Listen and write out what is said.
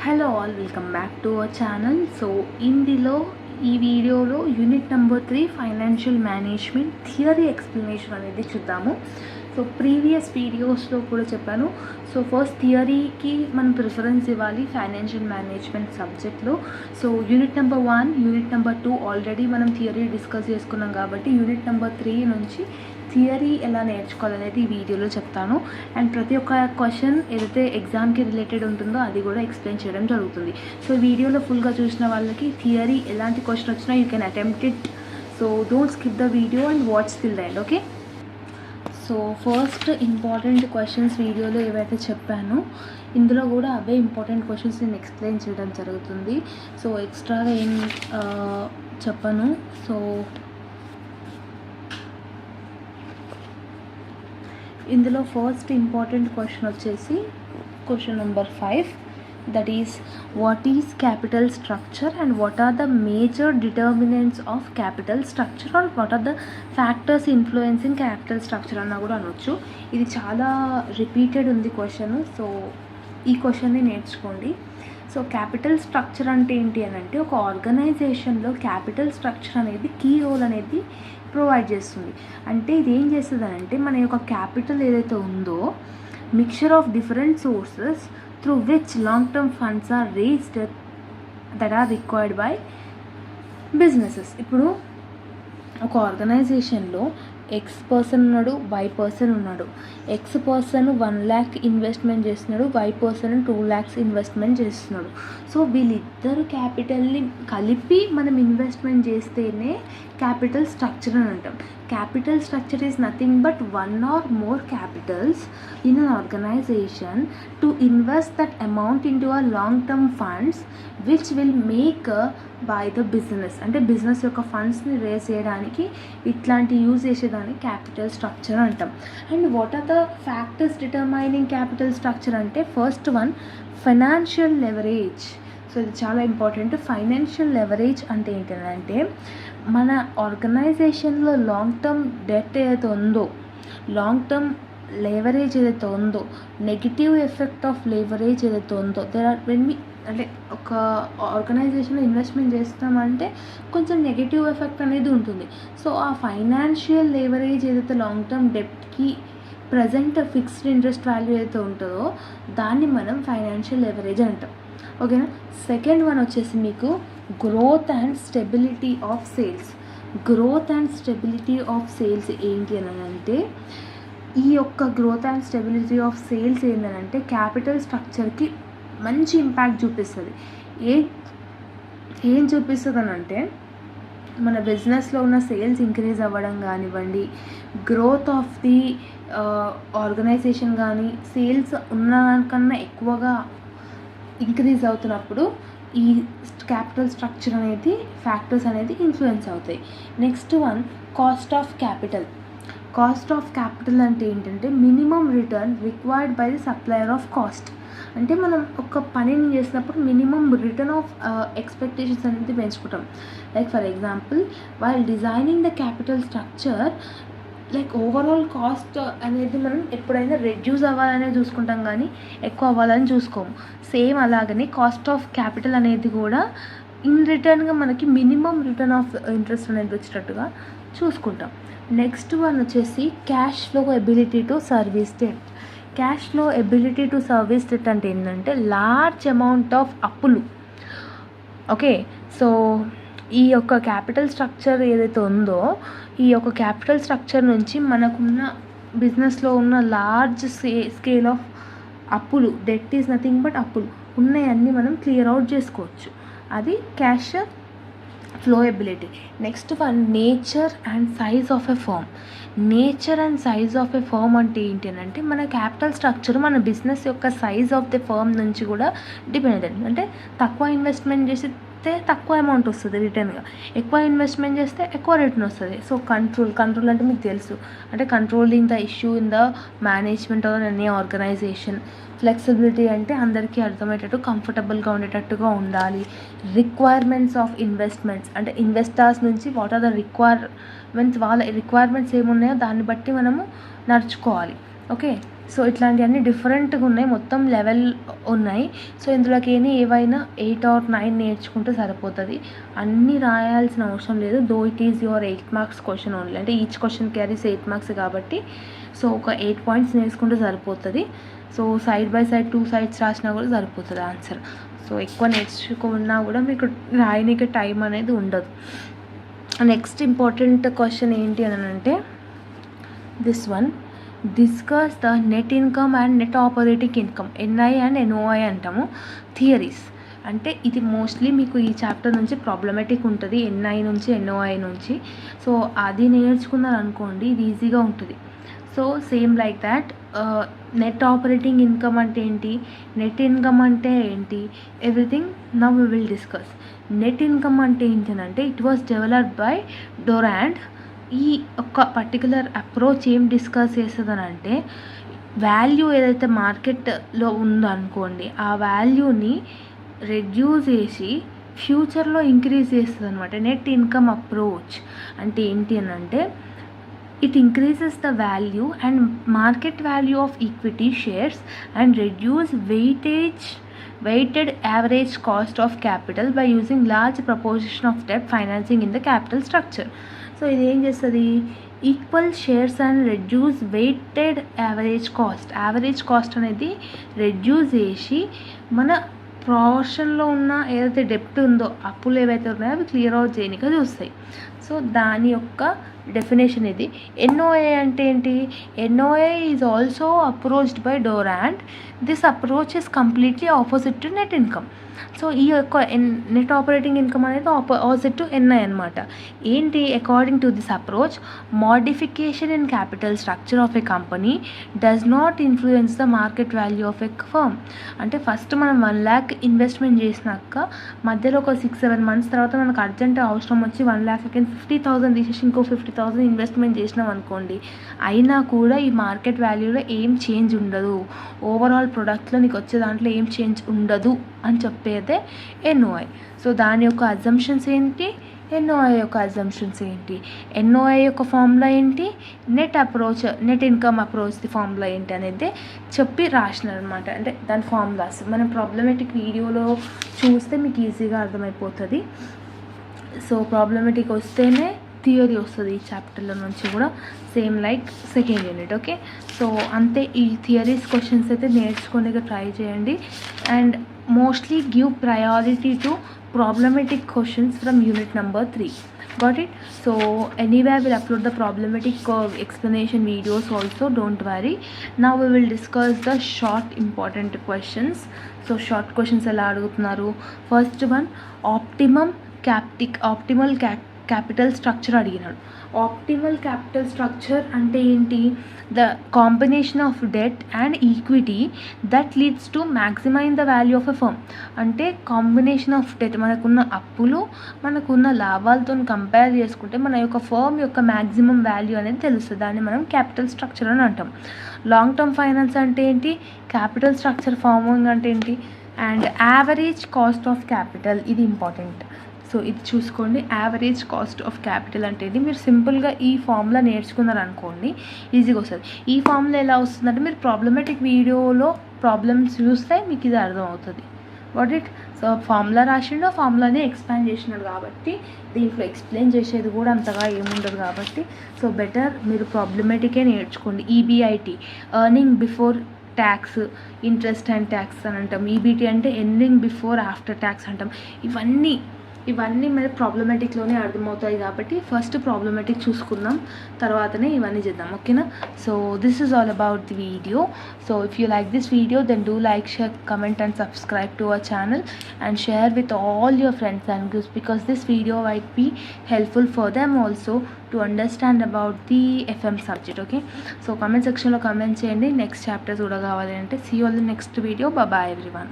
Hello all, welcome back to our channel. So ఈ వీడియోలో unit number 3 financial management theory explanation అనేది చూద్దాము. So previous వీడియోస్లో కూడా చెప్పాను. సో ఫస్ట్ థియరీకి మనం ప్రిఫరెన్స్ ఇవ్వాలి ఫైనాన్షియల్ మేనేజ్మెంట్ సబ్జెక్ట్లో. So unit number 1, unit number 2 already మనం థియరీ డిస్కస్ చేసుకున్నాం కాబట్టి యూనిట్ నెంబర్ 3 నుంచి థియరీ ఎలా నేర్చుకోవాలనేది ఈ వీడియోలో చెప్తాను. అండ్ ప్రతి ఒక్క క్వశ్చన్ ఏదైతే ఎగ్జామ్కి రిలేటెడ్ ఉంటుందో అది కూడా ఎక్స్ప్లెయిన్ చేయడం జరుగుతుంది. సో వీడియోలో ఫుల్గా చూసిన వాళ్ళకి థియరీ ఎలాంటి క్వశ్చన్ వచ్చినా you can attempt it. So don't skip the video and watch till the end. Okay, so first important questions వీడియోలో ఏవైతే చెప్పానో ఇందులో కూడా అవే ఇంపార్టెంట్ క్వశ్చన్స్ నేను ఎక్స్ప్లెయిన్ చేయడం జరుగుతుంది. సో ఎక్స్ట్రాగా ఏం చెప్పను. సో ఇందులో ఫస్ట్ ఇంపార్టెంట్ క్వశ్చన్ వచ్చేసి question number 5, that is what is capital structure and what are the major determinants of capital structure or what are the factors influencing capital structure అన్న కూడా అనొచ్చు. ఇది చాలా రిపీటెడ్ ఉంది క్వశ్చన్. సో ఈ క్వశ్చన్ని నేర్చుకోండి. సో క్యాపిటల్ స్ట్రక్చర్ అంటే ఏంటి అని అంటే ఒక ఆర్గనైజేషన్లో క్యాపిటల్ స్ట్రక్చర్ అనేది కీ రోల్ అనేది ప్రొవైడ్ చేస్తుంది. అంటే ఇది ఏం చేస్తుంది అని అంటే మన యొక్క క్యాపిటల్ ఏదైతే ఉందో mixture of different sources through which long term funds are raised that are required by businesses. ఇప్పుడు ఒక ఆర్గనైజేషన్లో ఎక్స్ పర్సన్ ఉన్నాడు, వై పర్సన్ ఉన్నాడు. ఎక్స్ పర్సన్ 1 lakh ఇన్వెస్ట్మెంట్ చేస్తున్నాడు, వై పర్సన్ 2 lakhs ఇన్వెస్ట్మెంట్ చేస్తున్నాడు. సో వీళ్ళిద్దరు క్యాపిటల్ని కలిపి మనం ఇన్వెస్ట్మెంట్ చేస్తేనే క్యాపిటల్ స్ట్రక్చర్ అని అంటాం. Capital structure is nothing but one or more capitals in an organization to invest that amount into a long-term funds which will make by the business. అంటే business యొక్క ఫండ్స్ని రేస్ చేయడానికి ఇట్లాంటి use చేసేదాన్ని capital structure అంటాం. And what are the factors determining capital structure అంటే first one financial leverage. So ఇది చాలా ఇంపార్టెంట్. ఫైనాన్షియల్ లెవరేజ్ అంటే ఏంటంటే మన ఆర్గనైజేషన్లో లాంగ్ టర్మ్ డెట్ ఏదైతే ఉందో, లాంగ్ టర్మ్ లెవరేజ్ ఏదైతే ఉందో, నెగిటివ్ ఎఫెక్ట్ ఆఫ్ లెవరేజ్ ఏదైతే ఉందో, అంటే ఒక ఆర్గనైజేషన్లో ఇన్వెస్ట్మెంట్ చేస్తామంటే కొంచెం నెగిటివ్ ఎఫెక్ట్ అనేది ఉంటుంది. సో ఆ ఫైనాన్షియల్ లెవరేజ్ ఏదైతే లాంగ్ టర్మ్ డెప్ట్కి ప్రజెంట్ ఫిక్స్డ్ ఇంట్రెస్ట్ వాల్యూ ఏదైతే ఉంటుందో దాన్ని మనం ఫైనాన్షియల్ లెవరేజ్ అంటాం. ఓకేనా. సెకండ్ వన్ వచ్చేసి మీకు growth and stability of sales. Growth and stability of sales ఏంటి అని అంటే ఈ యొక్క growth and stability of sales ఏంటంటే క్యాపిటల్ స్ట్రక్చర్కి మంచి ఇంపాక్ట్ చూపిస్తుంది. ఏం చూపిస్తుంది అని అంటే మన బిజినెస్లో ఉన్న సేల్స్ ఇంక్రీజ్ అవ్వడం కానివ్వండి, గ్రోత్ ఆఫ్ ది ఆర్గనైజేషన్ కానీ సేల్స్ ఉన్నదానికన్నా ఎక్కువగా ఇంక్రీజ్ అవుతున్నప్పుడు ఈ క్యాపిటల్ స్ట్రక్చర్ అనేది ఫ్యాక్టర్స్ అనేది ఇన్ఫ్లుయెన్స్ అవుతాయి. Next one cost of capital. Cost of capital అంటే ఏంటంటే minimum return required by the supplier of cost. అంటే మనం ఒక పనిని చేసినప్పుడు మినిమం రిటర్న్ ఆఫ్ ఎక్స్పెక్టేషన్స్ అనేది పెంచుకుంటాం. Like for example while designing the capital structure like overall cost అనేది మనం ఎప్పుడైనా రెడ్యూస్ అవ్వాలనే చూసుకుంటాం కానీ ఎక్కువ అవ్వాలని చూసుకోము. సేమ్ అలాగనే కాస్ట్ ఆఫ్ క్యాపిటల్ అనేది కూడా ఇన్ రిటర్న్గా మనకి మినిమం రిటర్న్ ఆఫ్ ఇంట్రెస్ట్ అనేది వచ్చేటట్టుగా చూసుకుంటాం. నెక్స్ట్ వన్ వచ్చేసి cash flow ability to service debt. Cash flow ability to service debt అంటే ఏంటంటే లార్జ్ అమౌంట్ ఆఫ్ అప్పులు. ఓకే, సో ఈ యొక్క క్యాపిటల్ స్ట్రక్చర్ ఏదైతే ఉందో ఈ యొక్క క్యాపిటల్ స్ట్రక్చర్ నుంచి మనకున్న బిజినెస్లో ఉన్న లార్జ్ స్కేల్ ఆఫ్ అప్పులు, డెట్ ఈజ్ నథింగ్ బట్ అప్పులు ఉన్నాయన్నీ మనం క్లియర్ అవుట్ చేసుకోవచ్చు. అది cash flow ability. Next one nature and size of a firm. Nature and size of a firm అంటే ఏంటి అని అంటే మన క్యాపిటల్ స్ట్రక్చర్ మన బిజినెస్ యొక్క సైజ్ ఆఫ్ ది ఫర్మ్ నుంచి కూడా డిపెండ్ అవుతుంది. అంటే తక్కువ ఇన్వెస్ట్మెంట్ చేస్తే తక్కువ అమౌంట్ వస్తుంది రిటర్న్గా, ఎక్కువ ఇన్వెస్ట్మెంట్ చేస్తే ఎక్కువ రిటర్న్ వస్తుంది. సో కంట్రోల్ అంటే మీకు తెలుసు, అంటే controlling the issue in the management of any organisation. Flexibility అంటే అందరికీ అర్థమయ్యేటట్టు కంఫర్టబుల్గా ఉండేటట్టుగా ఉండాలి. రిక్వైర్మెంట్స్ ఆఫ్ ఇన్వెస్ట్మెంట్స్ అంటే ఇన్వెస్టర్స్ నుంచి వాట్ ఆర్ ద రిక్వైర్మెంట్స్, వాళ్ళ రిక్వైర్మెంట్స్ ఏమున్నాయో దాన్ని బట్టి మనము నడుచుకోవాలి. ఓకే, సో ఇట్లాంటివన్నీ డిఫరెంట్గా ఉన్నాయి, మొత్తం లెవెల్ ఉన్నాయి. సో ఇందులోకి ఏవైనా 8 or 9 నేర్చుకుంటే సరిపోతుంది, అన్నీ రాయాల్సిన అవసరం లేదు. Though it is your 8 marks question only, అంటే ఈచ్ క్వశ్చన్ క్యారీస్ 8 marks కాబట్టి సో ఒక 8 points నేర్చుకుంటే సరిపోతుంది. So side by side 2 sides రాసినా కూడా సరిపోతుంది ఆన్సర్. సో ఎక్కువ నేర్చుకున్నా కూడా మీకు రాయడానికి టైం అనేది ఉండదు. నెక్స్ట్ ఇంపార్టెంట్ క్వశ్చన్ ఏంటి అని అంటే this one, discuss the net income and net operating income, NI and NOI అంటాము, థియరీస్. అంటే ఇది మోస్ట్లీ మీకు ఈ చాప్టర్ నుంచి ప్రాబ్లమాటిక్ ఉంటుంది, ఎన్ఐ నుంచి ఎన్ఓఐ నుంచి. సో అది నేర్చుకున్నారనుకోండి ఇది ఈజీగా ఉంటుంది. So same like that net operating income అంటే ఏంటి, నెట్ ఇన్కమ్ అంటే ఏంటి, everything now we will discuss. Net income అంటే ఏంటంటే it was developed by Durand. ఈ ఒక పర్టికులర్ అప్రోచ్ ఏం డిస్కస్ చేస్తుందని అంటే వాల్యూ ఏదైతే మార్కెట్లో ఉందో అనుకోండి ఆ వాల్యూని రెడ్యూస్ చేసి ఫ్యూచర్లో ఇంక్రీజ్ చేస్తుంది అనమాట. నెట్ ఇన్కమ్ అప్రోచ్ అంటే ఏంటి అని అంటే it increases the value and market value of equity shares and reduce weighted average cost of capital by using large proportion of debt financing in the capital structure. So ఇది ఏం చేస్తుంది, equal shares and reduce weighted average cost అనేది reduce చేసి మన పోర్షన్లో ఉన్న ఏదైతే డెప్ట్ ఉందో అప్పులు ఏవైతే ఉన్నాయో అవి క్లియర్ అవుట్ చేయడానికి చూస్తాయి. సో దాని యొక్క డెఫినేషన్ ఇది. ఎన్ఓఏ అంటే ఏంటి, NOA is also approached by Durand. This approach is completely opposite to net income. So ఈ యొక్క నెట్ ఆపరేటింగ్ ఇన్కమ్ అనేది ఆపోజిట్ టు ఎన్ఐ అనమాట. ఏంటి, according to this approach modification in capital structure of a company does not influence the market value of a firm. అంటే first మనం 1 lakh investment చేసినాక మధ్యలో ఒక 6-7 months తర్వాత మనకు అర్జెంట్ అవసరం వచ్చి 1 lakh 50,000 తీసేసి ఇంకో 50,000 ఇన్వెస్ట్మెంట్ చేసినాం అనుకోండి, అయినా కూడా ఈ మార్కెట్ వాల్యూలో ఏం చేంజ్ ఉండదు, ఓవరాల్ ప్రొడక్ట్లో నీకు వచ్చే దాంట్లో ఏం చేంజ్ ఉండదు అని చెప్పేదే ఎన్ఓఐ. సో దాని యొక్క అజంప్షన్స్ ఏంటి, ఎన్ఓఐ యొక్క అజంప్షన్స్ ఏంటి, ఎన్ఓఐ యొక్క ఫార్ములా ఏంటి, net income approach the formula ఏంటి అనేది చెప్పి రాసినారనమాట. అంటే దాని ఫార్ములాస్ మనం ప్రాబ్లమేటిక్ వీడియోలో చూస్తే మీకు ఈజీగా అర్థమైపోతుంది. సో ప్రాబ్లమేటిక్ వస్తేనే థియరీ వస్తుంది ఈ చాప్టర్లో నుంచి కూడా, same like second unit. Okay, so అంతే. ఈ థియరీస్ క్వశ్చన్స్ అయితే నేర్చుకోనికి ట్రై చేయండి and mostly give priority to problematic questions from unit number 3. Got it? So anyway I will upload the problematic explanation videos also, don't worry. Now we will discuss the short important questions. So short questions ela adugutunnaru. First one, optimal capital structure అడిగినాడు. Optimal capital structure అంటే ఏంటి, the combination of debt and equity that leads to maximise the value of a firm. అంటే combination of debt, మనకున్న అప్పులు మనకున్న లాభాలతో compare చేసుకుంటే మన యొక్క ఫర్మ్ యొక్క మ్యాక్సిమం వాల్యూ అనేది తెలుస్తుంది, దాన్ని మనం క్యాపిటల్ స్ట్రక్చర్ అని అంటాం. లాంగ్ టర్మ్ ఫైనాన్స్ అంటే ఏంటి, క్యాపిటల్ స్ట్రక్చర్ ఫార్మింగ్ అంటే ఏంటి, and average cost of capital, ఇది ఇంపార్టెంట్. సో ఇది చూసుకోండి, యావరేజ్ కాస్ట్ ఆఫ్ క్యాపిటల్ అంటే ఇది. మీరు సింపుల్గా ఈ ఫార్ములా నేర్చుకున్నారనుకోండి ఈజీగా వస్తుంది. ఈ ఫార్ములా ఎలా వస్తుందంటే మీరు ప్రాబ్లమాటిక్ వీడియోలో ప్రాబ్లమ్స్ చూస్తే మీకు ఇది అర్థమవుతుంది. వాట్ ఇట్, సో ఫార్ములా రాసిండు, ఆ ఫార్ములానే ఎక్స్పాండ్ చేసినాడు కాబట్టి దీంట్లో ఎక్స్ప్లెయిన్ చేసేది కూడా అంతగా ఏముండదు కాబట్టి సో బెటర్ మీరు ప్రాబ్లమాటికే నేర్చుకోండి. EBIT, earning before tax, interest and tax అని అంటాం. ఈబిటి అంటే ఎర్నింగ్ బిఫోర్ ఆఫ్టర్ ట్యాక్స్ అంటాం. ఇవన్నీ మరి ప్రాబ్లమాటిక్లోనే అర్థమవుతాయి కాబట్టి ఫస్ట్ ప్రాబ్లమాటిక్ చూసుకుందాం, తర్వాతనే ఇవన్నీ చేద్దాం. ఓకేనా? So this is all about the video. So if you like this video then do like, share, comment and subscribe to our channel and share with all your friends and groups because this video might be helpful for them also to understand about the FM subject. Okay, so comment section lo comment cheyandi next chapters kuda kavali ante. See you all in the next video. Bye bye everyone.